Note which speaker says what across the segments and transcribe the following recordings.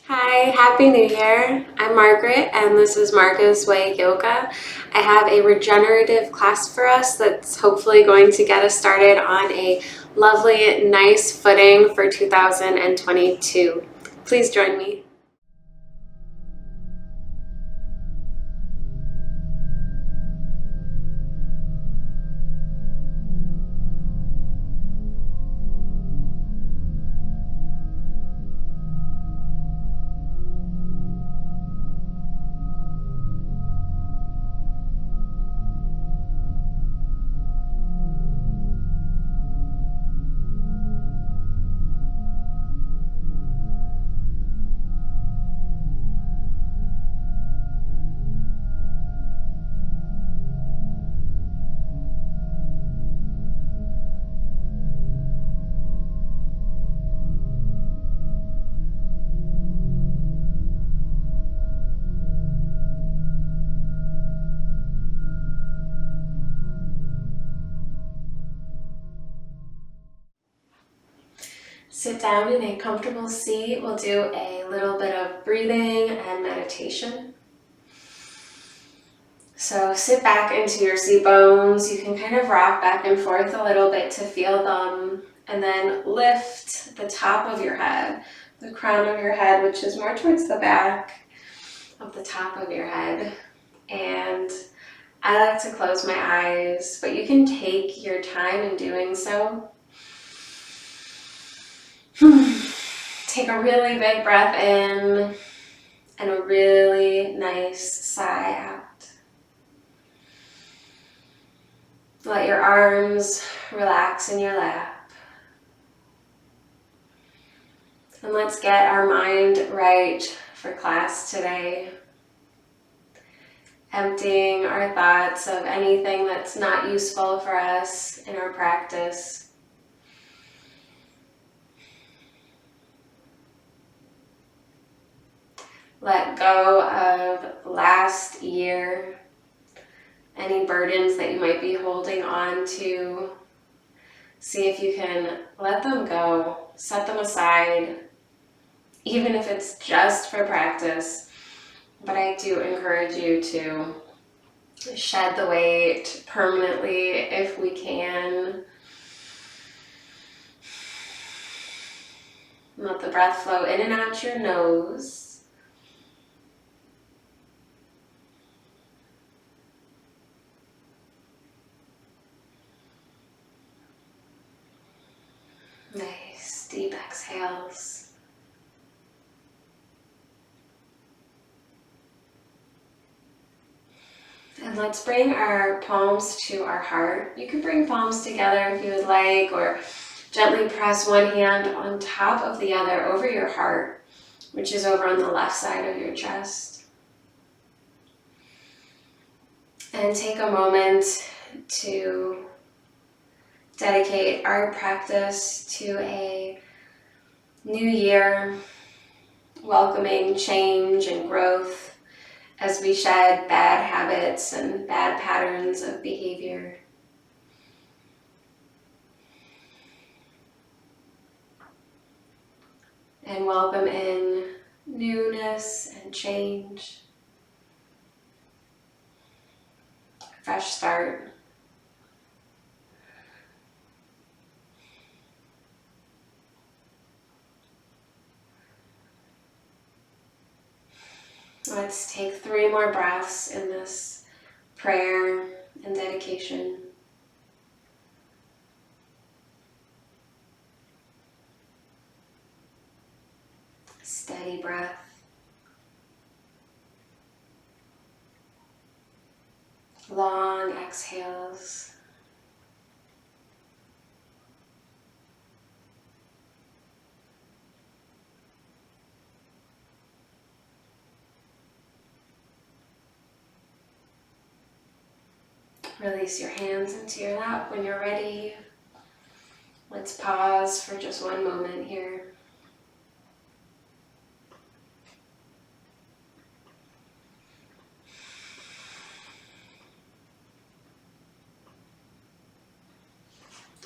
Speaker 1: Hi, Happy New Year. I'm Margaret and this is Margo's Way Yoga. I have a regenerative class for us that's hopefully going to get us started on a lovely, nice footing for 2022. Please join me. Sit down in a comfortable seat. We'll do a little bit of breathing and meditation. So sit back into your seat bones. You can kind of rock back and forth a little bit to feel them, and then lift the top of your head, the crown of your head, which is more towards the back of the top of your head. And I like to close my eyes, but you can take your time in doing so. Take a really big breath in and a really nice sigh out. Let your arms relax in your lap. And let's get our mind right for class today. Emptying our thoughts of anything that's not useful for us in our practice. Let go of last year, any burdens that you might be holding on to. See if you can let them go, set them aside, even if it's just for practice. But I do encourage you to shed the weight permanently if we can. Let the breath flow in and out your nose. Nice, deep exhales. And let's bring our palms to our heart. You can bring palms together if you would like, or gently press one hand on top of the other over your heart, which is over on the left side of your chest. And take a moment to dedicate our practice to a new year, welcoming change and growth as we shed bad habits and bad patterns of behavior. And welcome in newness and change. Fresh start. Let's take 3 more breaths in this prayer and dedication. Steady breath. Long exhales. Release your hands into your lap when you're ready. Let's pause for just one moment here.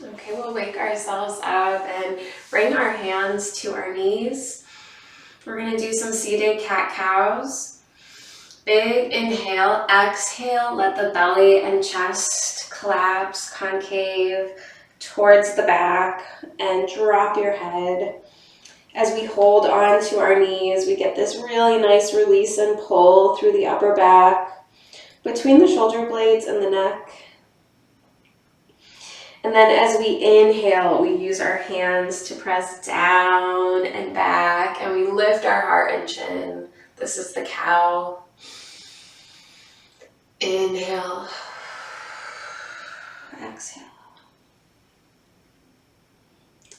Speaker 1: Okay, we'll wake ourselves up and bring our hands to our knees. We're going to do some seated cat-cows. Big inhale, exhale, let the belly and chest collapse, concave towards the back, and drop your head. As we hold on to our knees, we get this really nice release and pull through the upper back, between the shoulder blades and the neck. And then as we inhale, we use our hands to press down and back, and we lift our heart and chin. This is the cow. Inhale. Exhale.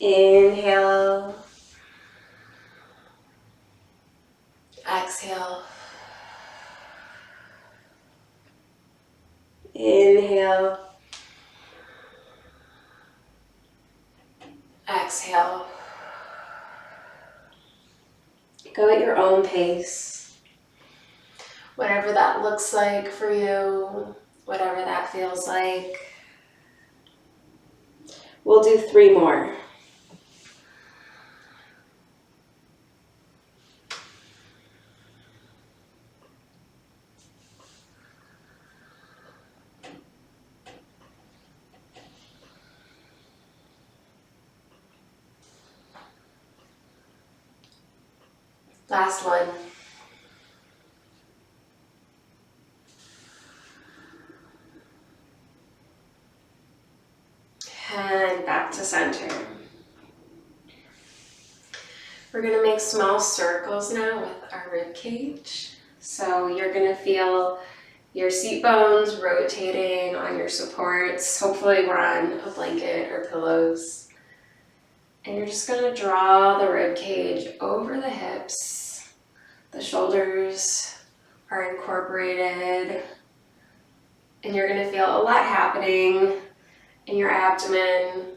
Speaker 1: Inhale. Exhale. Inhale. Exhale. Go at your own pace. Whatever that looks like for you, whatever that feels like. We'll do 3 more. Last one. And back to center. We're going to make small circles now with our rib cage. So you're going to feel your seat bones rotating on your supports. Hopefully we're on a blanket or pillows. And you're just going to draw the rib cage over the hips. The shoulders are incorporated. And you're going to feel a lot happening in your abdomen.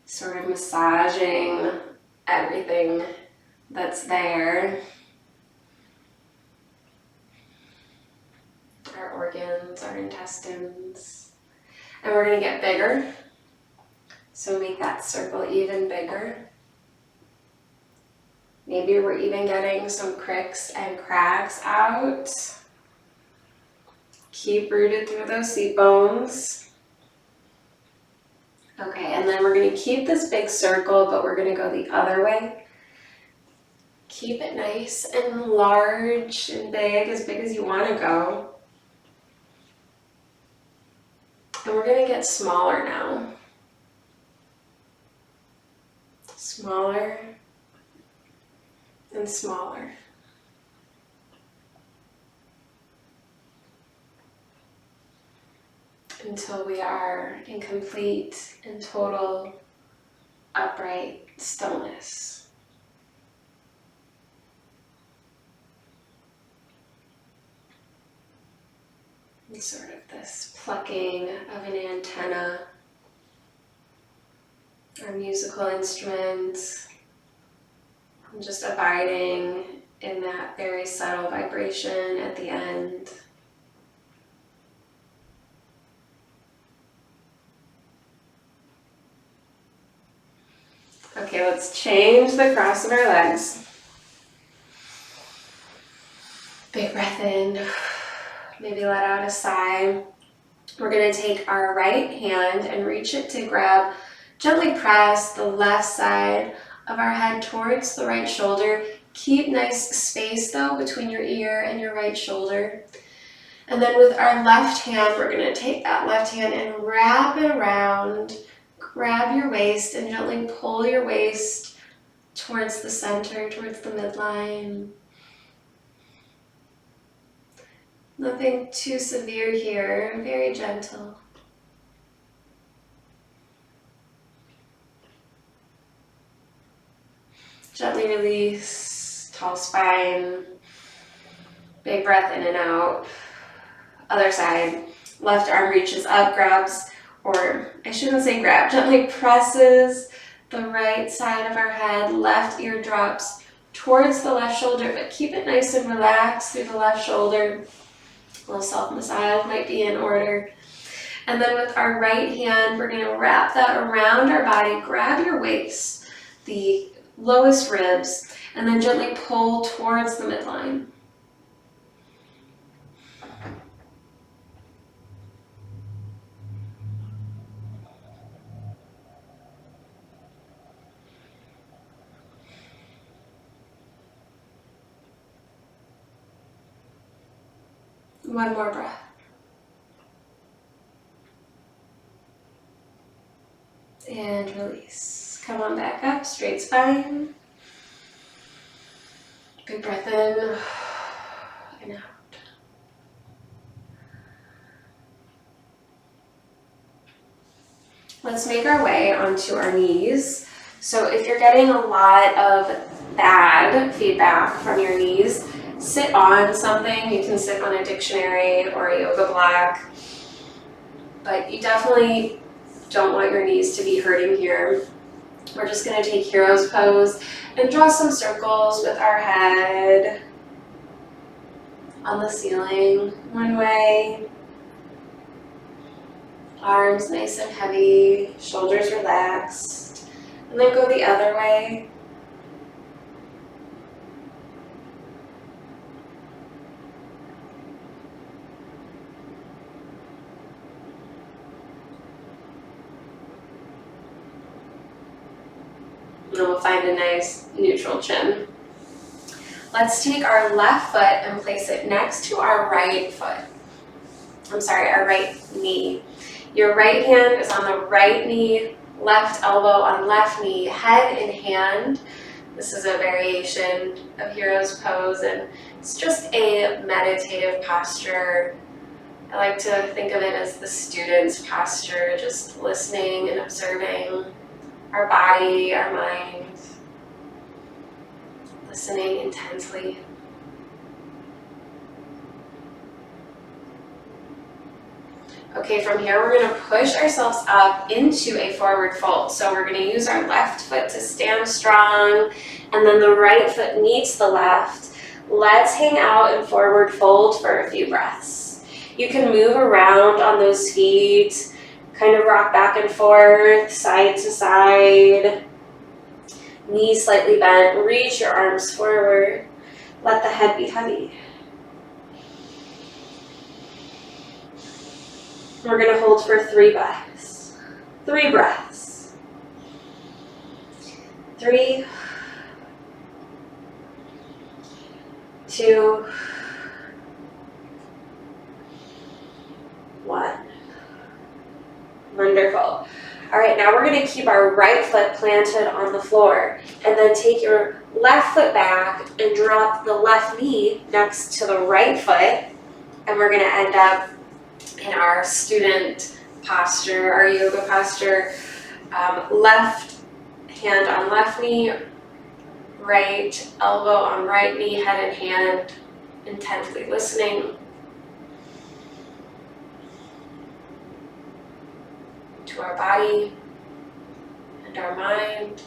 Speaker 1: Sort of massaging everything that's there. Our organs, our intestines. And we're going to get bigger. So make that circle even bigger. Maybe we're even getting some cricks and cracks out. Keep rooted through those seat bones. Okay, and then we're going to keep this big circle, but we're going to go the other way. Keep it nice and large and big as you want to go. And we're going to get smaller now. Smaller and smaller. Until we are in complete and total upright stillness. And sort of this plucking of an antenna, or musical instrument, and just abiding in that very subtle vibration at the end. Okay, let's change the cross of our legs. Big breath in, maybe let out a sigh. We're going to take our right hand and reach it to grab, gently press the left side of our head towards the right shoulder. Keep nice space though between your ear and your right shoulder. And then with our left hand, we're going to take that left hand and wrap it around. Grab your waist and gently pull your waist towards the center, towards the midline. Nothing too severe here, very gentle. Gently release, tall spine, big breath in and out. Other side, left arm reaches up, grabs, or I shouldn't say grab, gently presses the right side of our head, left ear drops towards the left shoulder, but keep it nice and relaxed through the left shoulder. A little self-massage might be in order. And then with our right hand, we're going to wrap that around our body, grab your waist. the lowest ribs, and then gently pull towards the midline. One more breath. And release. Come on back up, straight spine. Big breath in and out. Let's make our way onto our knees. So if you're getting a lot of bad feedback from your knees, sit on something. You can sit on a dictionary or a yoga block, but you definitely don't want your knees to be hurting here. We're just going to take hero's pose and draw some circles with our head on the ceiling one way. Arms nice and heavy, shoulders relaxed, and then go the other way. And we'll find a nice neutral chin. Let's take our left foot and place it next to our right foot. Our right knee. Your right hand is on the right knee, left elbow on left knee, head in hand. This is a variation of hero's pose, and it's just a meditative posture. I like to think of it as the student's posture, just listening and observing our body, our mind, listening intensely. Okay, from here we're going to push ourselves up into a forward fold. So we're going to use our left foot to stand strong, and then the right foot meets the left. Let's hang out in forward fold for a few breaths. You can move around on those feet, kind of rock back and forth, side to side. Knees slightly bent, reach your arms forward. Let the head be heavy. We're going to hold for 3 breaths. 3 breaths. 3, 2, 1. Wonderful. All right, now we're going to keep our right foot planted on the floor, and then take your left foot back and drop the left knee next to the right foot, and we're going to end up in our student posture, our yoga posture. Left hand on left knee, right elbow on right knee, head in hand, intently listening to our body and our mind.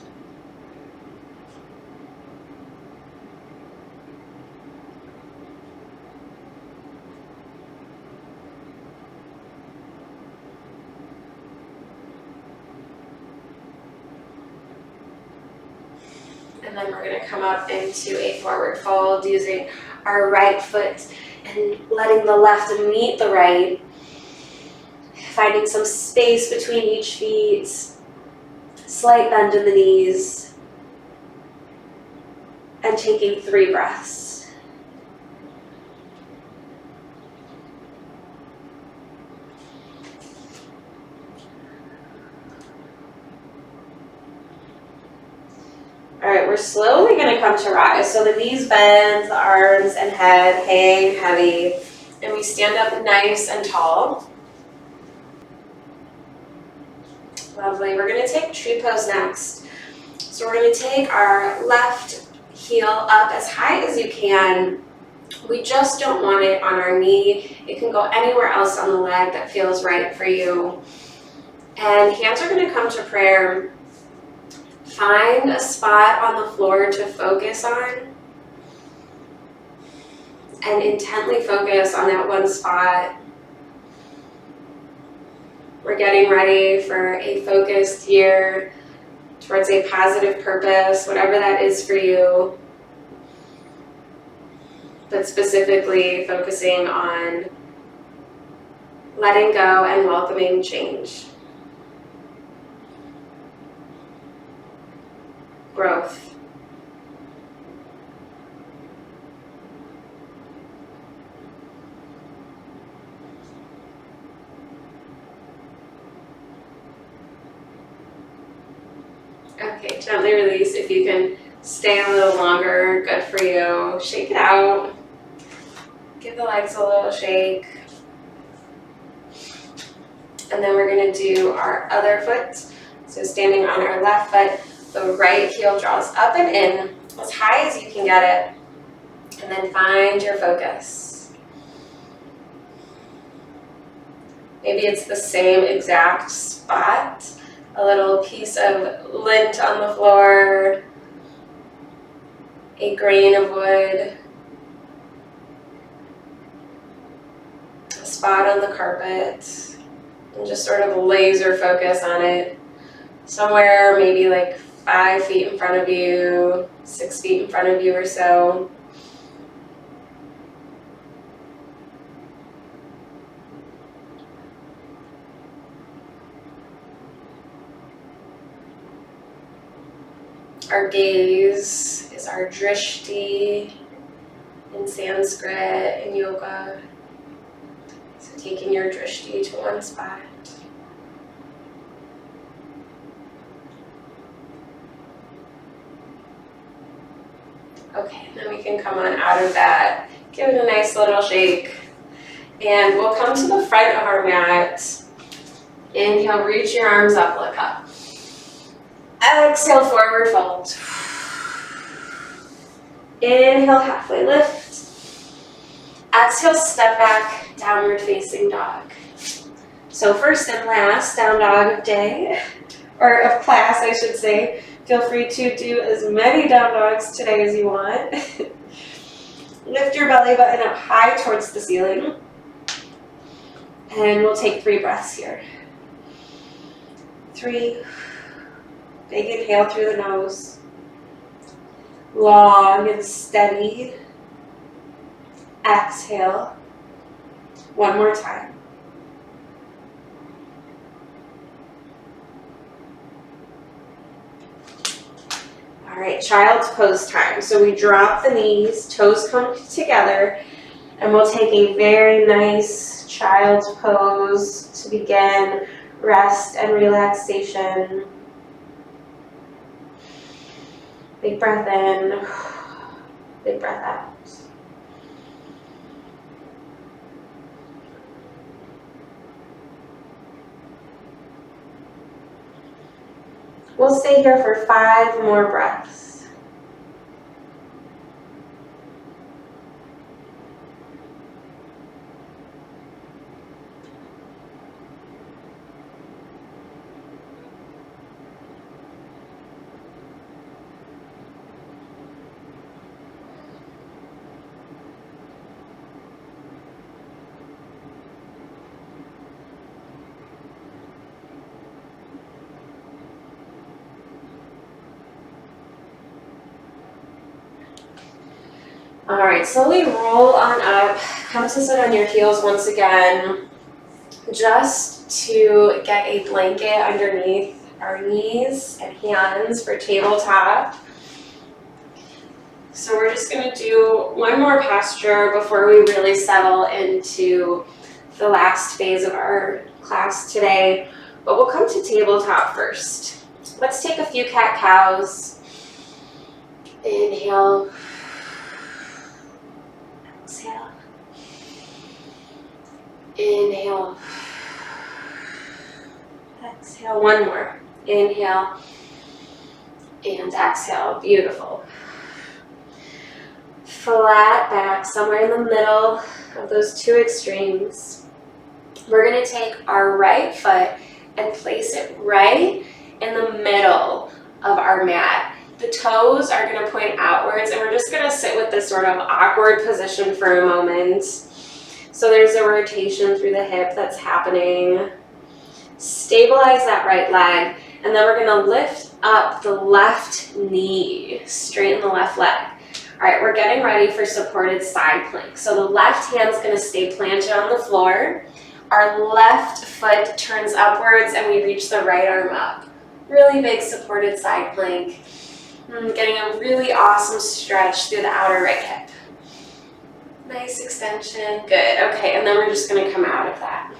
Speaker 1: And then we're going to come up into a forward fold using our right foot and letting the left meet the right. Finding some space between each feet. Slight bend in the knees. And taking 3 breaths. All right, we're slowly going to come to rise. So the knees bend, the arms and head hang heavy, and we stand up nice and tall. Lovely. We're going to take tree pose next. So we're going to take our left heel up as high as you can. We just don't want it on our knee. It can go anywhere else on the leg that feels right for you. And hands are going to come to prayer. Find a spot on the floor to focus on, and intently focus on that one spot. We're getting ready for a focused year towards a positive purpose, whatever that is for you, but specifically focusing on letting go and welcoming change, growth. Okay, gently release. If you can stay a little longer, good for you. Shake it out. Give the legs a little shake. And then we're going to do our other foot. So standing on our left foot, the right heel draws up and in as high as you can get it. And then find your focus. Maybe it's the same exact spot. A little piece of lint on the floor, a grain of wood, a spot on the carpet, and just sort of laser focus on it. Somewhere maybe like 5 feet in front of you, 6 feet in front of you or so. Our gaze is our drishti in Sanskrit and yoga. So taking your drishti to one spot. Okay, then we can come on out of that. Give it a nice little shake. And we'll come to the front of our mat. Inhale, reach your arms up, look up. Exhale, forward fold. Inhale, halfway lift. Exhale, step back, downward facing dog. So first and last down dog of day, or of class I should say. Feel free to do as many down dogs today as you want. Lift your belly button up high towards the ceiling. And we'll take 3 breaths here. 3. Big inhale through the nose. Long and steady. Exhale. One more time. All right, child's pose time. So we drop the knees, toes come together, and we'll take a very nice child's pose to begin rest and relaxation. Big breath in, big breath out. We'll stay here for 5 more breaths. All right, slowly roll on up. Come to sit on your heels once again, just to get a blanket underneath our knees and hands for tabletop. So we're just going to do one more posture before we really settle into the last phase of our class today. But we'll come to tabletop first. Let's take a few cat-cows. Inhale. Exhale. Inhale. Exhale. One more. Inhale. And exhale. Beautiful. Flat back, somewhere in the middle of those 2 extremes. We're going to take our right foot and place it right in the middle of our mat. The toes are going to point outwards, and we're just going to sit with this sort of awkward position for a moment. So there's a rotation through the hip that's happening. Stabilize that right leg, and then we're going to lift up the left knee, straighten the left leg. All right, we're getting ready for supported side plank. So the left hand's gonna stay planted on the floor. Our left foot turns upwards and we reach the right arm up. Really big supported side plank. Getting a really awesome stretch through the outer right hip. Nice extension, good. Okay, and then we're just gonna come out of that.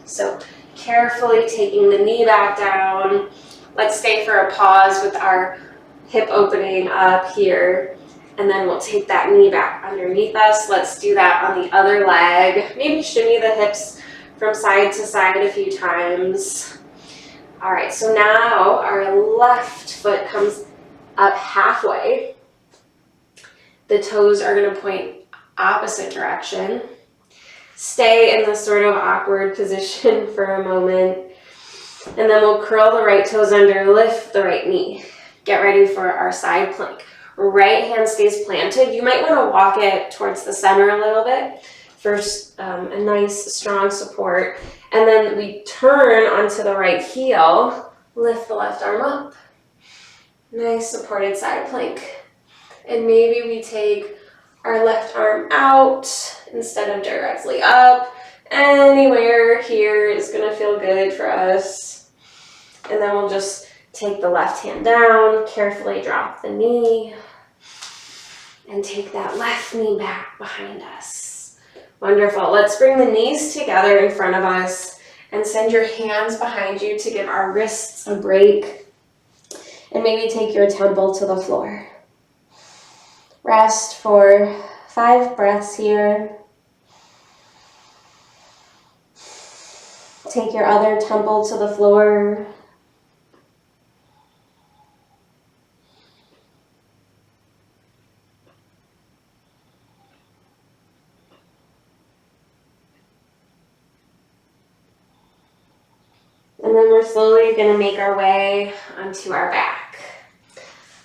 Speaker 1: So carefully taking the knee back down. Let's stay for a pause with our hip opening up here. And then we'll take that knee back underneath us. Let's do that on the other leg. Maybe shimmy the hips from side to side a few times. All right, so now our left foot comes up halfway. The toes are gonna point opposite direction. Stay in this sort of awkward position for a moment. And then we'll curl the right toes under, lift the right knee. Get ready for our side plank. Right hand stays planted. You might want to walk it towards the center a little bit for a nice strong support. And then we turn onto the right heel, lift the left arm up. Nice supported side plank. And maybe we take our left arm out instead of directly up. Anywhere here is going to feel good for us. And then we'll just take the left hand down, carefully drop the knee, and take that left knee back behind us. Wonderful. Let's bring the knees together in front of us and send your hands behind you to give our wrists a break. And maybe take your temple to the floor. Rest for 5 breaths here. Take your other temple to the floor. And then we're slowly going to make our way onto our back.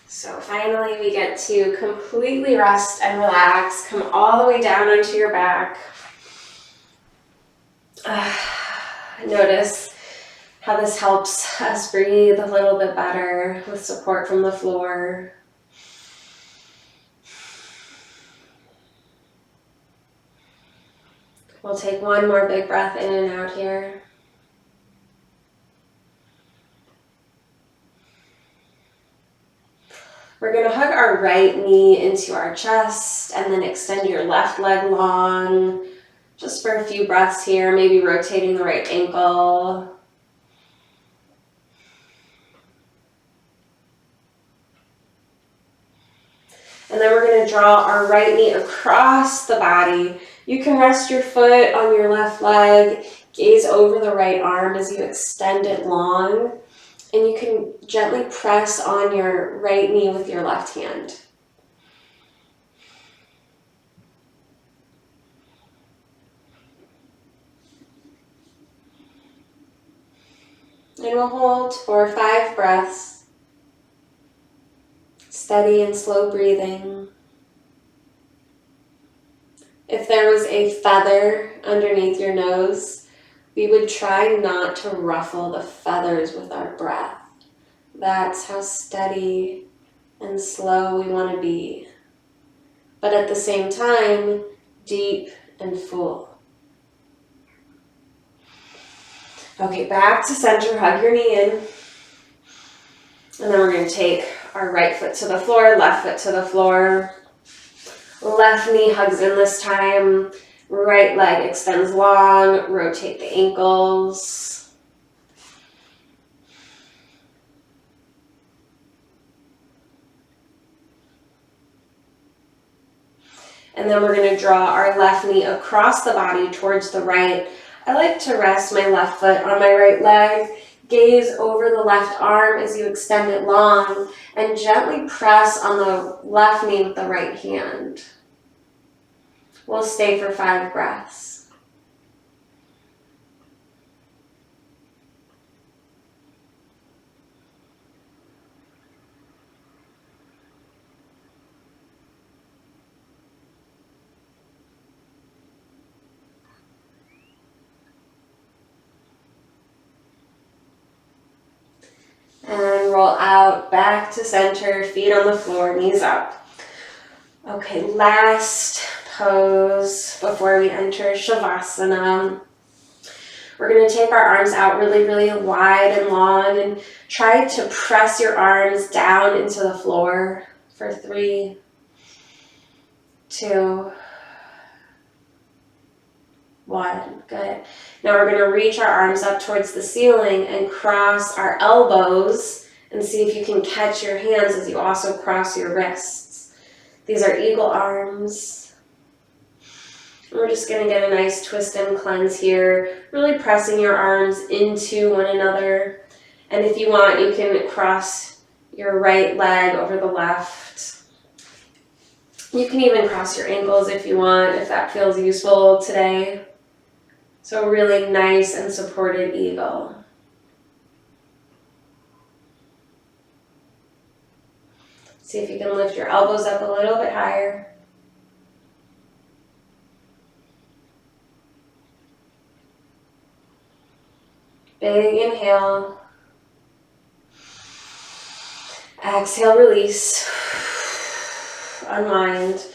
Speaker 1: So finally we get to completely rest and relax. Come all the way down onto your back. Notice how this helps us breathe a little bit better with support from the floor. We'll take one more big breath in and out here. We're going to hug our right knee into our chest and then extend your left leg long. Just for a few breaths here, maybe rotating the right ankle. And then we're going to draw our right knee across the body. You can rest your foot on your left leg, gaze over the right arm as you extend it long. And you can gently press on your right knee with your left hand. And we'll hold for 5 breaths. Steady and slow breathing. If there was a feather underneath your nose, we would try not to ruffle the feathers with our breath. That's how steady and slow we want to be. But at the same time, deep and full. Okay, back to center, hug your knee in. And then we're going to take our right foot to the floor, left foot to the floor. Left knee hugs in this time. Right leg extends long, rotate the ankles. And then we're going to draw our left knee across the body towards the right. I like to rest my left foot on my right leg, gaze over the left arm as you extend it long, and gently press on the left knee with the right hand. We'll stay for 5 breaths. And roll out back to center, feet on the floor, knees up. Okay, last pose before we enter Shavasana. We're going to take our arms out really, really wide and long and try to press your arms down into the floor for 3, 2, 1. Good. Now we're going to reach our arms up towards the ceiling and cross our elbows and see if you can catch your hands as you also cross your wrists. These are eagle arms. We're just going to get a nice twist and cleanse here, really pressing your arms into one another. And if you want, you can cross your right leg over the left. You can even cross your ankles if you want, if that feels useful today. So really nice and supported eagle. See if you can lift your elbows up a little bit higher. Big inhale. Exhale, release. Unwind.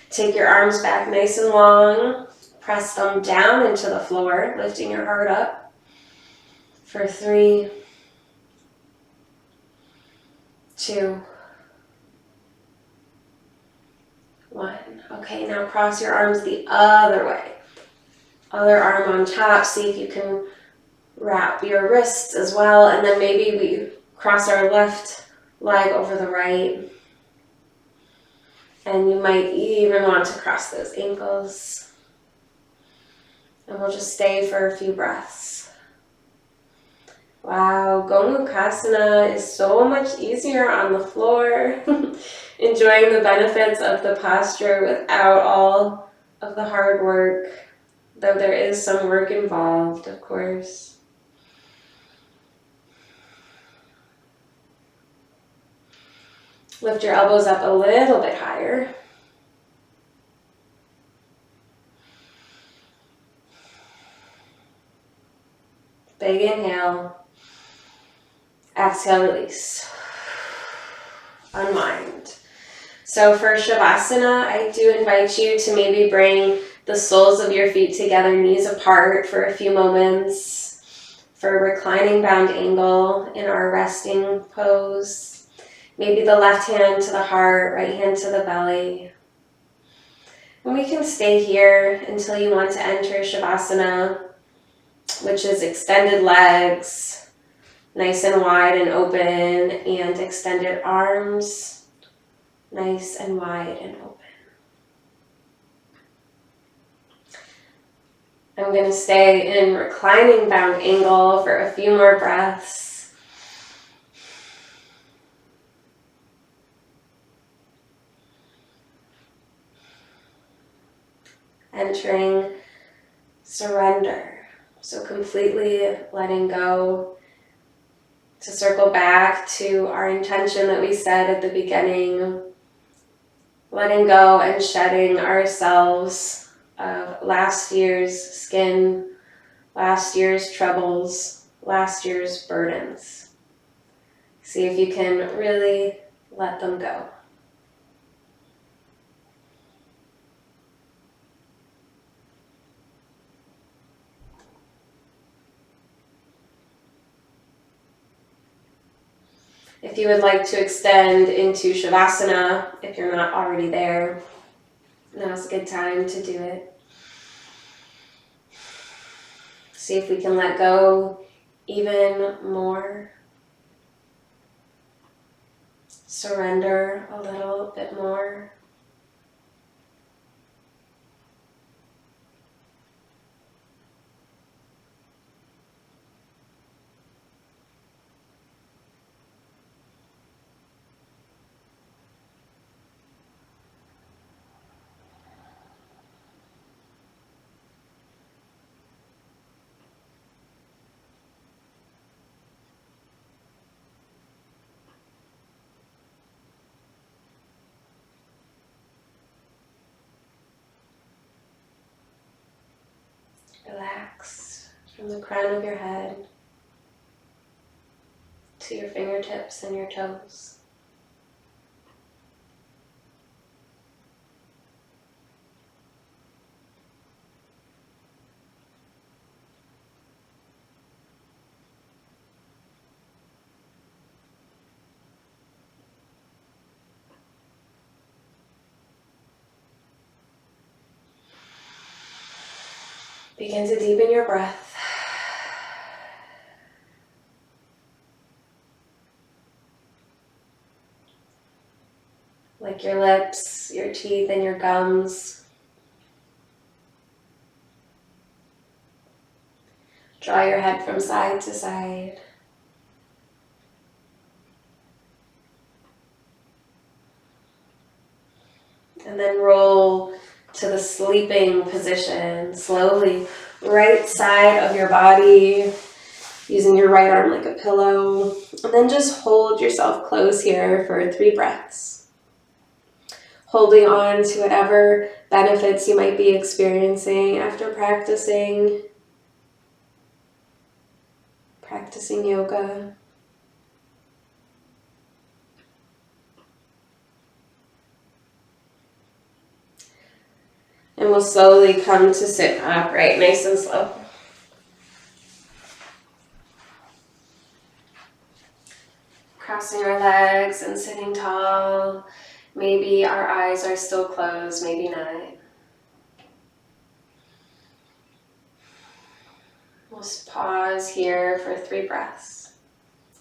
Speaker 1: Take your arms back nice and long. Press them down into the floor, lifting your heart up. For 3, 2, 1. Okay, now cross your arms the other way. Other arm on top. See if you can wrap your wrists as well. And then maybe we cross our left leg over the right. And you might even want to cross those ankles. And we'll just stay for a few breaths. Wow, Gomukhasana is so much easier on the floor. Enjoying the benefits of the posture without all of the hard work, though there is some work involved, of course. Lift your elbows up a little bit higher. Big inhale. Exhale, release. Unwind. So for Shavasana, I do invite you to maybe bring the soles of your feet together, knees apart for a few moments. For a reclining bound angle in our resting pose. Maybe the left hand to the heart, right hand to the belly. And we can stay here until you want to enter Shavasana, which is extended legs, nice and wide and open, and extended arms, nice and wide and open. I'm going to stay in reclining bound angle for a few more breaths. Entering surrender. So completely letting go, to circle back to our intention that we said at the beginning, letting go and shedding ourselves of last year's skin, last year's troubles, last year's burdens. See if you can really let them go. If you would like to extend into Shavasana, if you're not already there, now's a good time to do it. See if we can let go even more. Surrender a little bit more. Relax from the crown of your head to your fingertips and your toes. Begin to deepen your breath. Lick your lips, your teeth, and your gums. Draw your head from side to side. And then roll to the sleeping position. Slowly, right side of your body, using your right arm like a pillow. And then just hold yourself close here for 3 breaths. Holding on to whatever benefits you might be experiencing after practicing yoga. And we'll slowly come to sit upright, nice and slow. Crossing our legs and sitting tall. Maybe our eyes are still closed, maybe not. We'll just pause here for 3 breaths.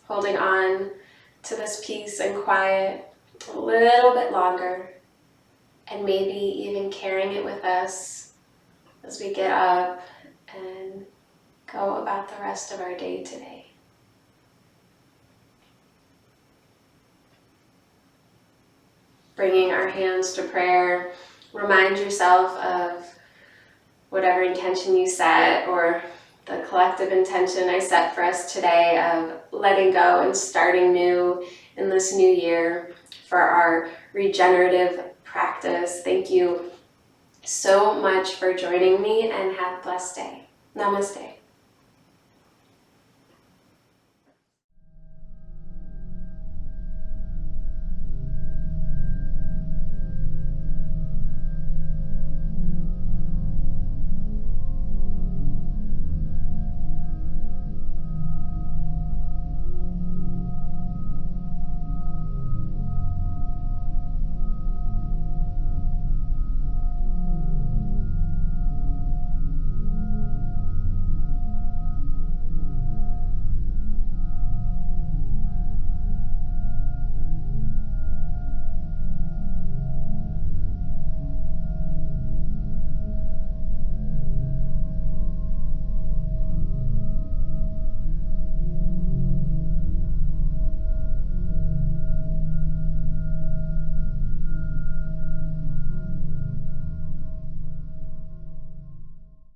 Speaker 1: Holding on to this peace and quiet a little bit longer. And maybe even carrying it with us as we get up and go about the rest of our day today. Bringing our hands to prayer, remind yourself of whatever intention you set, or the collective intention I set for us today of letting go and starting new in this new year for our regenerative practice. Thank you so much for joining me, and have a blessed day. Namaste.